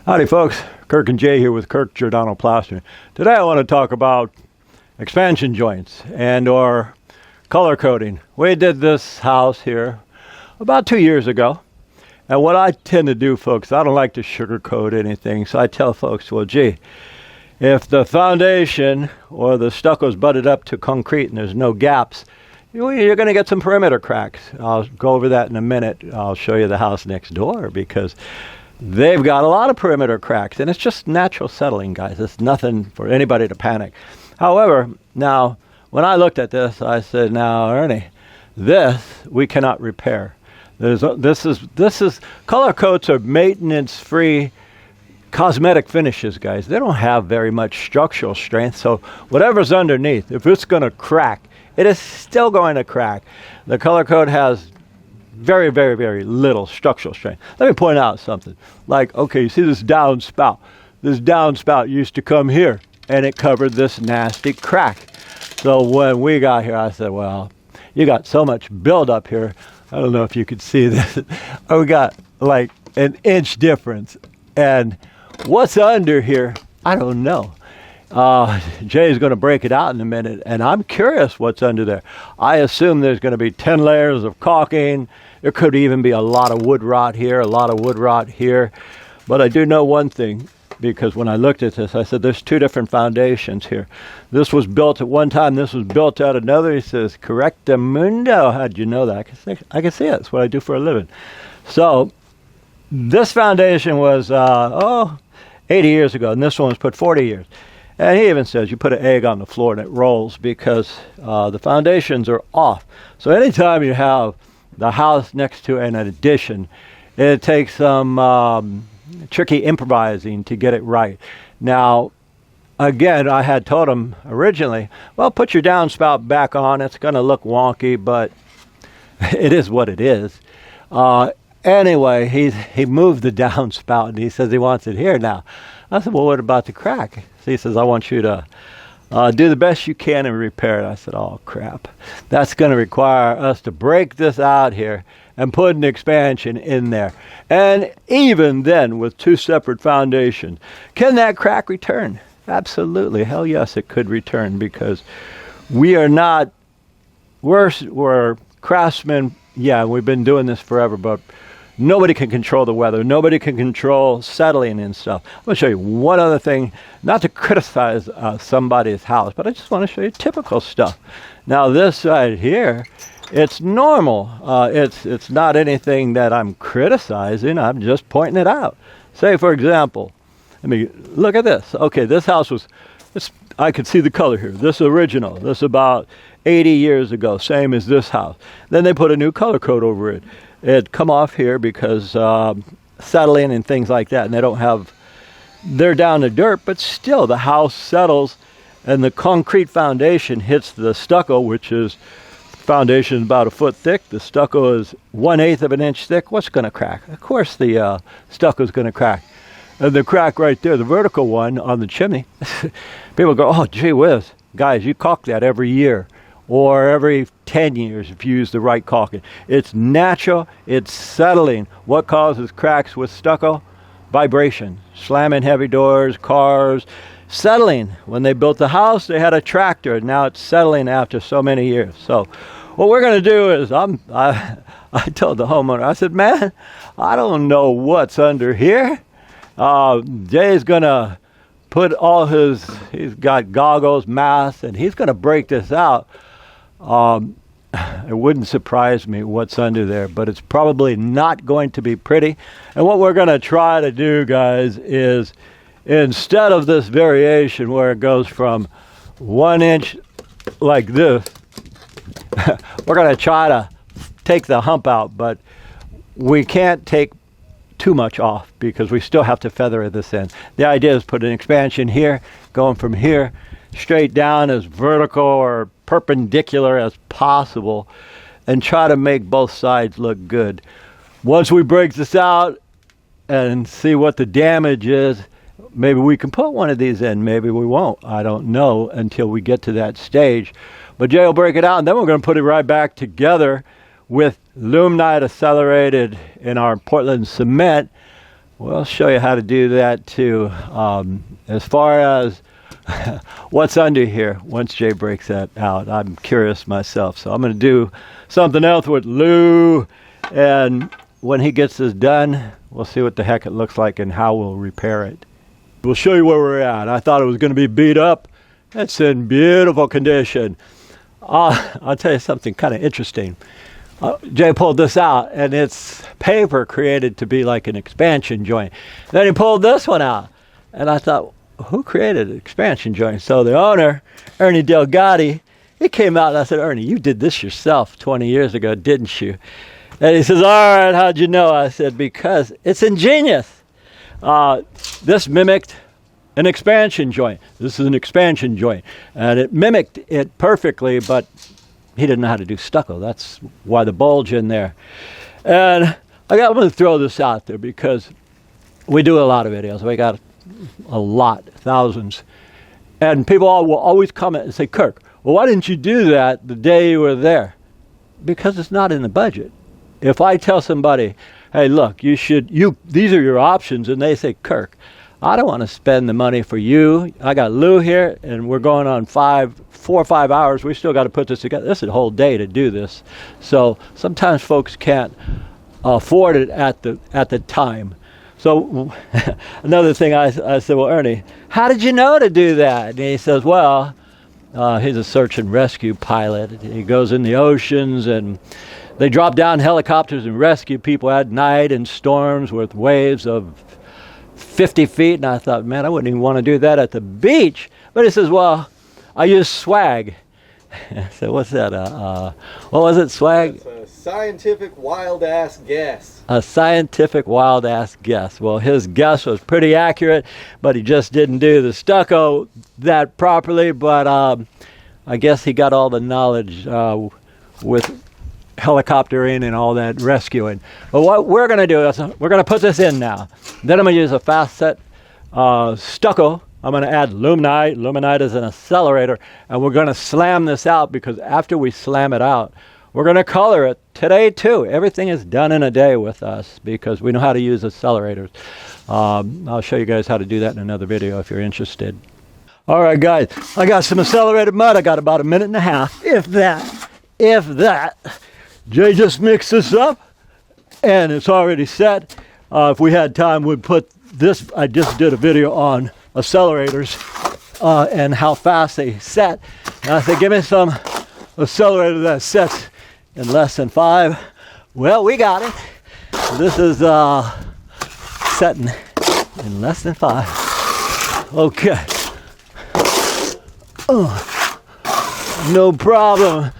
Howdy folks, Kirk and Jay here with Kirk Giordano Plastering. Today I want to talk about expansion joints and or color coding. We did this house here about 2 years ago. And what I tend to do, folks, I don't like to sugarcoat anything. So I tell folks, well, gee, if the foundation or the stucco's butted up to concrete and there's no gaps, you're going to get some perimeter cracks. I'll go over that in a minute. I'll show you the house next door because they've got a lot of perimeter cracks, and it's just natural settling, guys. It's nothing for anybody to panic. However, now, when I looked at this, I said, now, Ernie, this we cannot repair. This is color coats are maintenance-free cosmetic finishes, guys. They don't have very much structural strength, so whatever's underneath, if it's going to crack, it is still going to crack. The color coat has very, very, very little structural strength. Let me point out something. Like, okay, you see this downspout. This downspout used to come here, and it covered this nasty crack. So when we got here, I said, well, you got so much buildup here. I don't know if you could see this. We got like an inch difference. And what's under here, I don't know. Jay's going to break it out in a minute, and I'm curious what's under there. I assume there's going to be 10 layers of caulking. There could even be a lot of wood rot here, a lot of wood rot here. But I do know one thing, because when I looked at this, I said, there's two different foundations here. This was built at one time. This was built at another. He says, correctamundo. How'd you know that? I can see it. That's what I do for a living. So this foundation was, 80 years ago, and this one was put 40 years. And he even says you put an egg on the floor and it rolls because the foundations are off. So anytime you have the house next to an addition, it takes some tricky improvising to get it right. Now, again, I had told him originally, well, put your downspout back on. It's going to look wonky, but it is what it is. Anyway, he moved the downspout, and he says he wants it here now. I said, well, what about the crack? So he says, I want you to do the best you can and repair it. I said, oh, crap. That's going to require us to break this out here and put an expansion in there. And even then, with two separate foundations, can that crack return? Absolutely. Hell yes, it could return because we're craftsmen. Yeah, we've been doing this forever, but nobody can control the weather. Nobody can control settling and stuff. I'm going to show you one other thing, not to criticize somebody's house, but I just want to show you typical stuff. Now, this right here, it's normal. It's not anything that I'm criticizing. I'm just pointing it out. Say, for example, look at this. Okay, this house was, I could see the color here. This original. This about 80 years ago, same as this house. Then they put a new color coat over it. It come off here because settling and things like that, and they're down to dirt, but still the house settles and the concrete foundation hits the stucco, which is foundation about a foot thick. The stucco is 1/8 of an inch thick. What's going to crack? Of course the stucco is going to crack. And the crack right there, the vertical one on the chimney, people go, oh, gee whiz. Guys, you caulk that every year. Or every 10 years if you use the right caulking. It's natural, it's settling. What causes cracks with stucco? Vibration. Slamming heavy doors, cars, settling. When they built the house, they had a tractor. Now it's settling after so many years. So what we're going to do is, I told the homeowner, I said, man, I don't know what's under here. Jay's going to put he's got goggles, masks, and he's going to break this out. It wouldn't surprise me what's under there, but it's probably not going to be pretty. And what we're going to try to do, guys, is instead of this variation where it goes from 1 inch like this, we're going to try to take the hump out, but we can't take too much off because we still have to feather this in. The idea is put an expansion here, going from here straight down as vertical or perpendicular as possible, and try to make both sides look good. Once we break this out and see what the damage is, maybe we can put one of these in, maybe we won't. I don't know until we get to that stage. But Jay will break it out, and then we're going to put it right back together with Luminite accelerated in our Portland cement. We'll show you how to do that too. As far as what's under here, once Jay breaks that out, I'm curious myself. So I'm going to do something else with Lou, and when he gets this done, we'll see what the heck it looks like and how we'll repair it. We'll show you where we're at. I thought it was going to be beat up. It's in beautiful condition. I'll tell you something kind of interesting. Jay pulled this out, and it's paper created to be like an expansion joint. Then he pulled this one out, and I thought, who created an expansion joint? So the owner, Ernie Delgatti, he came out, and I said, Ernie, you did this yourself 20 years ago, didn't you? And he says, all right, how'd you know? I said, because it's ingenious. This mimicked an expansion joint. This is an expansion joint. And it mimicked it perfectly, but he didn't know how to do stucco. That's why the bulge in there. And I'm going to throw this out there because we do a lot of videos. We got a lot, thousands. And people will always comment and say, Kirk, well, why didn't you do that the day you were there? Because it's not in the budget. If I tell somebody, hey, look, these are your options, and they say, Kirk, I don't want to spend the money for you. I got Lou here, and we're going on 4 or 5 hours. We still got to put this together. This is a whole day to do this. So sometimes folks can't afford it at the time. So another thing, I said, well, Ernie, how did you know to do that? And he says, well, he's a search and rescue pilot. He goes in the oceans, and they drop down helicopters and rescue people at night in storms with waves of 50 feet. And I thought, man, I wouldn't even want to do that at the beach. But he says, well, I use swag. I said, what's that? What was it, swag? It's a scientific wild-ass guess. A scientific wild-ass guess. Well, his guess was pretty accurate, but he just didn't do the stucco that properly. But I guess he got all the knowledge with helicoptering and all that rescuing. But what we're going to do is we're going to put this in now. Then I'm going to use a fast set stucco. I'm going to add luminite. Luminite is an accelerator, and we're going to slam this out, because after we slam it out, we're going to color it today too. Everything is done in a day with us because we know how to use accelerators. I'll show you guys how to do that in another video if you're interested. All right, guys, I got some accelerated mud. I got about 1.5 minutes, if that. Jay just mixed this up, and it's already set. If we had time, we'd put this. I just did a video on accelerators and how fast they set. And I said, give me some accelerator that sets in less than 5. Well, we got it. This is setting in less than 5. Okay. No problem.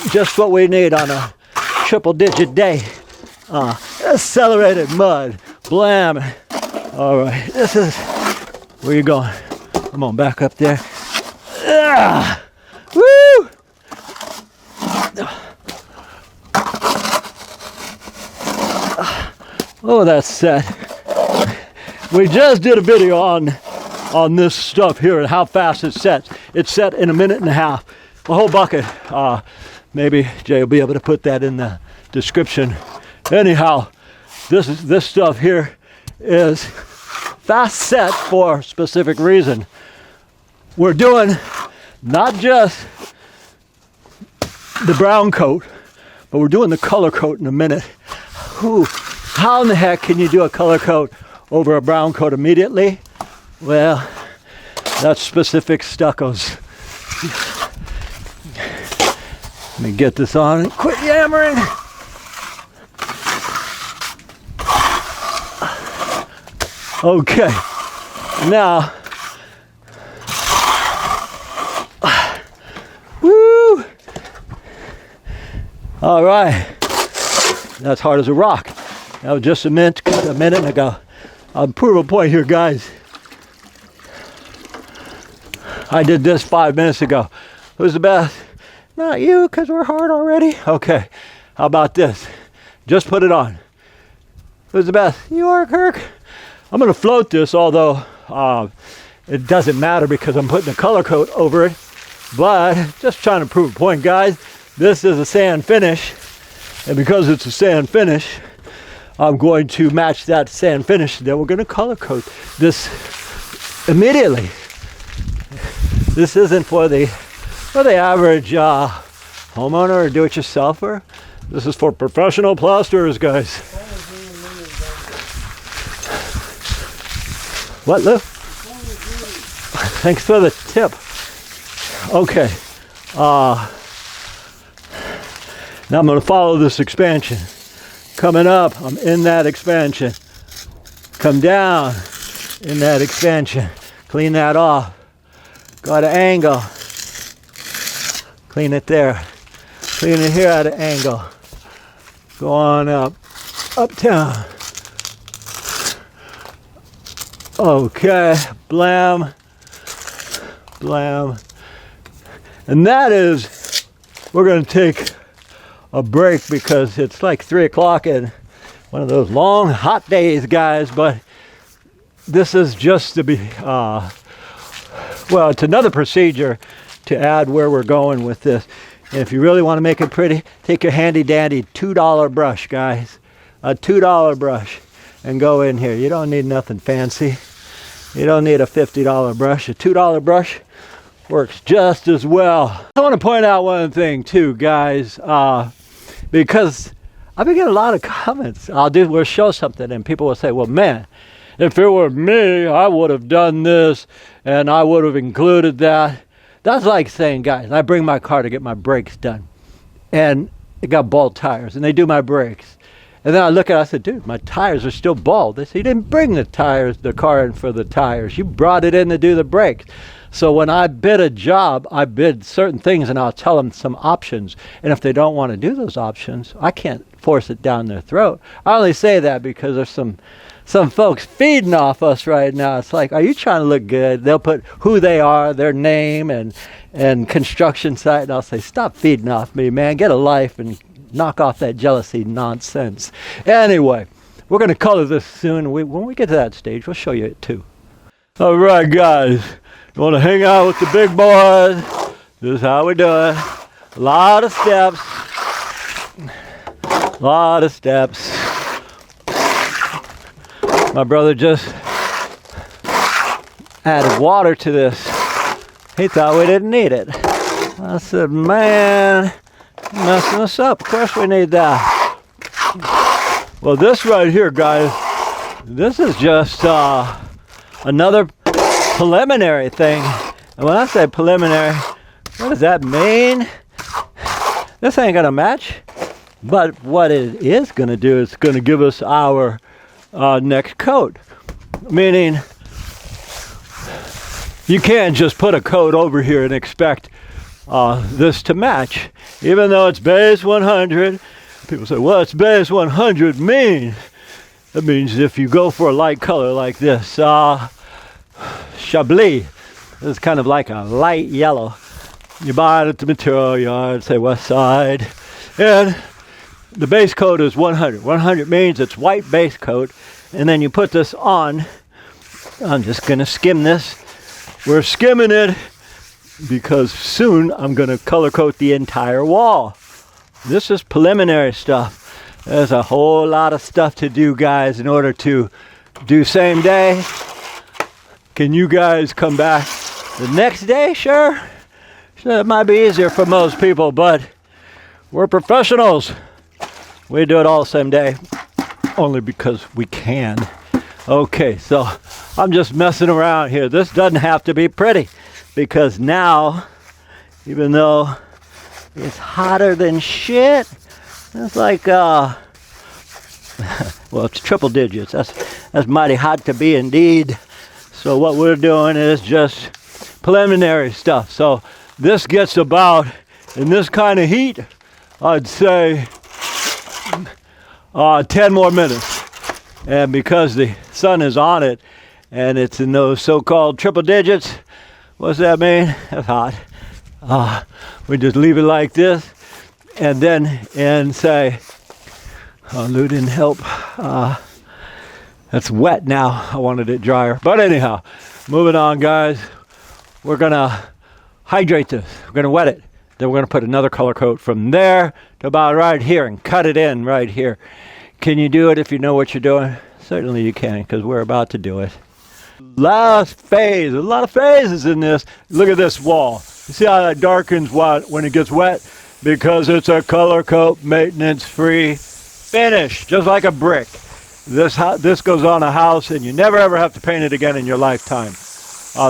Just what we need on a triple-digit day. Accelerated mud. Blam. All right. This is... Where you going? Come on, back up there. Woo! Oh, that's set. We just did a video on this stuff here and how fast it sets. It's set in 1.5 minutes. A whole bucket. Maybe Jay will be able to put that in the description. Anyhow, this stuff here is fast set for a specific reason. We're doing not just the brown coat, but we're doing the color coat in a minute. Whew. How in the heck can you do a color coat over a brown coat immediately? Well, that's specific stuccos. Let me get this on and quit yammering. Okay, now, woo! All right, that's hard as a rock. That was just a minute ago. I'll prove a point here, guys. I did this 5 minutes ago. Who's the best? Not you, because we're hard already. Okay, how about this? Just put it on. Who's the best? You are, Kirk. I'm going to float this, although it doesn't matter because I'm putting a color coat over it. But just trying to prove a point, guys. This is a sand finish. And because it's a sand finish, I'm going to match that sand finish. Then we're going to color coat this immediately. This isn't for the average homeowner or do-it-yourselfer. This is for professional plasterers, guys. What, Lou? Thanks for the tip. Okay. Now I'm going to follow this expansion. Coming up, I'm in that expansion. Come down in that expansion. Clean that off. Got an angle. Clean it there. Clean it here at an angle. Go on up. Uptown. Okay. Blam. Blam. And that is, we're going to take a break because it's like 3 o'clock and one of those long hot days, guys. But this is just to be, well, it's another procedure to add where we're going with this. And if you really want to make it pretty, take your handy dandy $2 brush, guys. A $2 brush and go in here. You don't need nothing fancy. You don't need a $50 brush. A $2 brush works just as well. I want to point out one thing too, guys, because I've been getting a lot of comments. We'll show something and people will say, well, man, if it were me, I would have done this and I would have included that. That's like saying, guys, I bring my car to get my brakes done and it got bald tires and they do my brakes. And then I look at it, I said, dude, my tires are still bald. They said, you didn't bring the car in for the tires. You brought it in to do the brakes. So when I bid a job, I bid certain things and I'll tell them some options. And if they don't want to do those options, I can't force it down their throat. I only say that because there's some folks feeding off us right now. It's like, are you trying to look good? They'll put who they are, their name, and construction site. And I'll say, stop feeding off me, man. Get a life and knock off that jealousy nonsense. Anyway, we're going to color this soon. When we get to that stage, we'll show you it too. All right, guys. You want to hang out with the big boys? This is how we do it. A lot of steps. A lot of steps. My brother just added water to this. He thought we didn't need it. I said, man, you're messing us up. Of course we need that. Well, this right here, guys, this is just another preliminary thing. And when I say preliminary, what does that mean? This ain't gonna match. But what it is gonna do is gonna give us our next coat. Meaning, you can't just put a coat over here and expect this to match. Even though it's base 100, people say, well, it's base 100 mean? That means if you go for a light color like this, Chablis, it's kind of like a light yellow. You buy it at the material yard, say West Side, and the base coat is 100. 100 means it's white base coat, and then you put this on. I'm just going to skim this. We're skimming it because soon I'm going to color coat the entire wall. This is preliminary stuff. There's a whole lot of stuff to do, guys, in order to do same day. Can you guys come back the next day? Sure. It might be easier for most people, but we're professionals. We do it all the same day, only because we can. Okay, so I'm just messing around here. This doesn't have to be pretty, because now, even though it's hotter than shit, it's like, well, it's triple digits. That's mighty hot to be indeed. So what we're doing is just preliminary stuff. So this gets about, in this kind of heat, I'd say 10 more minutes. And because the sun is on it and it's in those so-called triple digits, what's that mean? That's hot. We just leave it like this and say, oh, Lou didn't help. That's wet now. I wanted it drier. But anyhow, moving on, guys. We're going to hydrate this. We're going to wet it. Then we're going to put another color coat from there to about right here and cut it in right here. Can you do it if you know what you're doing? Certainly you can, because we're about to do it. Last phase, a lot of phases in this. Look at this wall. You see how that darkens when it gets wet? Because it's a color coat, maintenance-free finish, just like a brick. This goes on a house, and you never ever have to paint it again in your lifetime.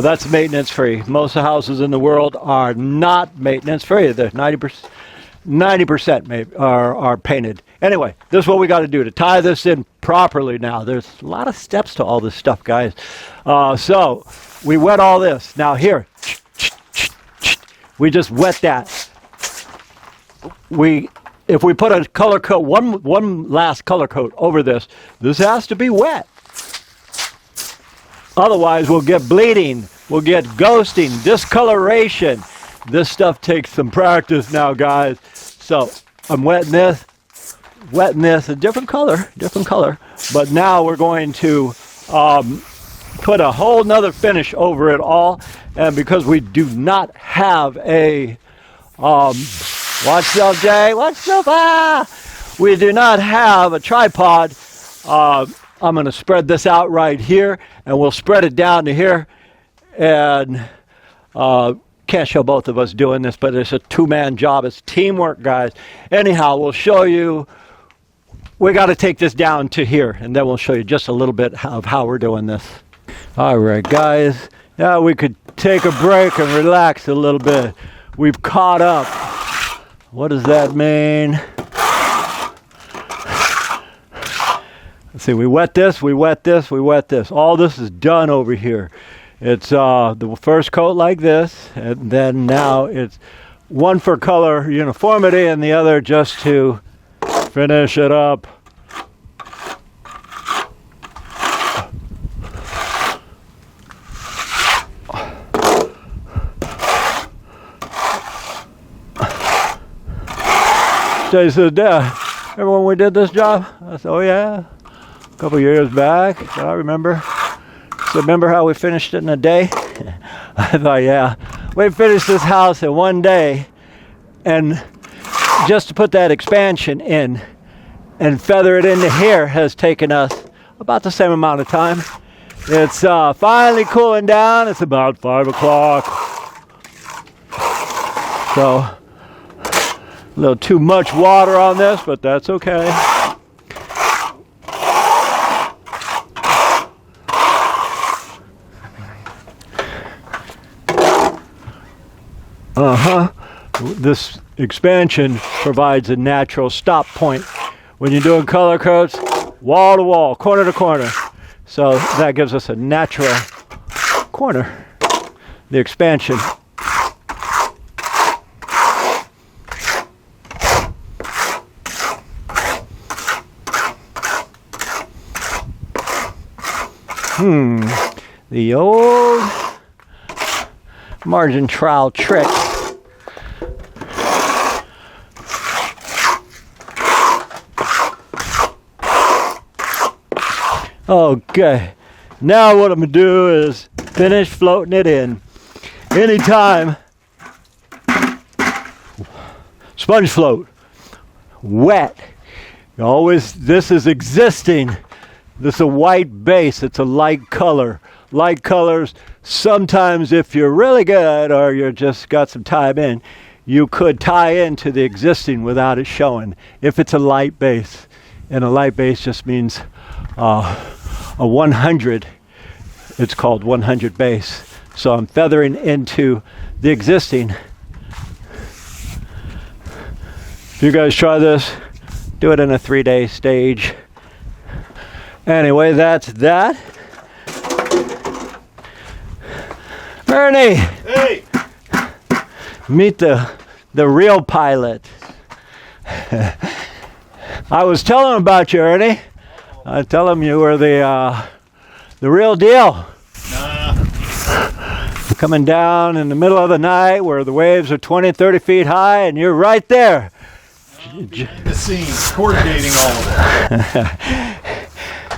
That's maintenance-free. Most of the houses in the world are not maintenance-free. They're 90% are painted. Anyway, this is what we got to do to tie this in properly now. There's a lot of steps to all this stuff, guys. So we wet all this. Now here, we just wet that. If we put a color coat, one last color coat over this has to be wet. Otherwise, we'll get bleeding, we'll get ghosting, discoloration. This stuff takes some practice now, guys. So I'm wetting this, a different color. But now we're going to put a whole nother finish over it all. And because we do not have a, watch yourself, Jay, watch yourself, we do not have a tripod. I'm going to spread this out right here, and we'll spread it down to here. And can't show both of us doing this, but it's a two-man job. It's teamwork, guys. Anyhow, we'll show you. We got to take this down to here, and then we'll show you just a little bit of how we're doing this. All right, guys. Now we could take a break and relax a little bit. We've caught up. What does that mean? Let's see, we wet this. All this is done over here. It's the first coat like this, and then now it's one for color uniformity and the other just to finish it up. Jay said, remember when we did this job? I said, oh yeah, a couple years back. I remember. So remember how we finished it in a day? I thought, yeah, we finished this house in one day, and just to put that expansion in and feather it into here has taken us about the same amount of time. It's finally cooling down. It's about 5 o'clock. So a little too much water on this, but that's okay. This expansion provides a natural stop point when you're doing color coats, wall to wall, corner to corner. So that gives us a natural corner, the expansion. The old margin trowel trick. Okay, now what I'm going to do is finish floating it in. Anytime, sponge float, wet. This is existing. This is a white base. It's a light color. Light colors, sometimes if you're really good or you're just got some time in, you could tie into the existing without it showing if it's a light base. And a light base just means a 100. It's called 100 base. So I'm feathering into the existing. If you guys try this, do it in a 3-day stage. Anyway, that's that. Ernie! Hey! Meet the real pilot. I was telling him about you, Ernie. I tell him you were the real deal. Nah. Coming down in the middle of the night where the waves are 20, 30 feet high, and you're right there. Behind the scenes, coordinating all of that.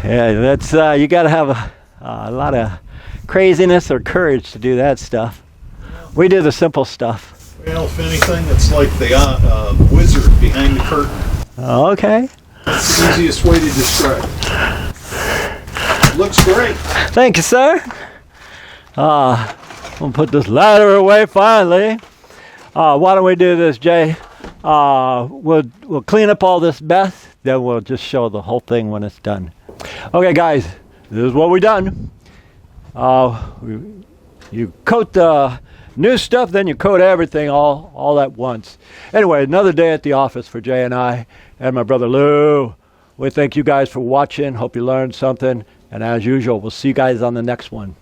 Yeah, that's you got to have a lot of craziness or courage to do that stuff. We do the simple stuff. Well, if anything, it's like the wizard behind the curtain. Okay. That's the easiest way to describe it. Looks great. Thank you, sir. We'll put this ladder away finally. Why don't we do this, Jay? We'll clean up all this mess, then we'll just show the whole thing when it's done. Okay, guys, this is what we done. You coat the new stuff, then you coat everything all at once. Anyway, another day at the office for Jay and I and my brother Lou. We thank you guys for watching. Hope you learned something. And as usual, we'll see you guys on the next one.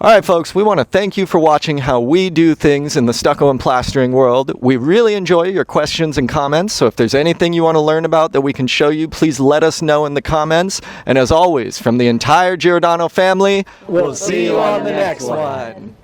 All right, folks, we want to thank you for watching how we do things in the stucco and plastering world. We really enjoy your questions and comments, so if there's anything you want to learn about that we can show you, please let us know in the comments. And as always, from the entire Giordano family, We'll see you on the next one.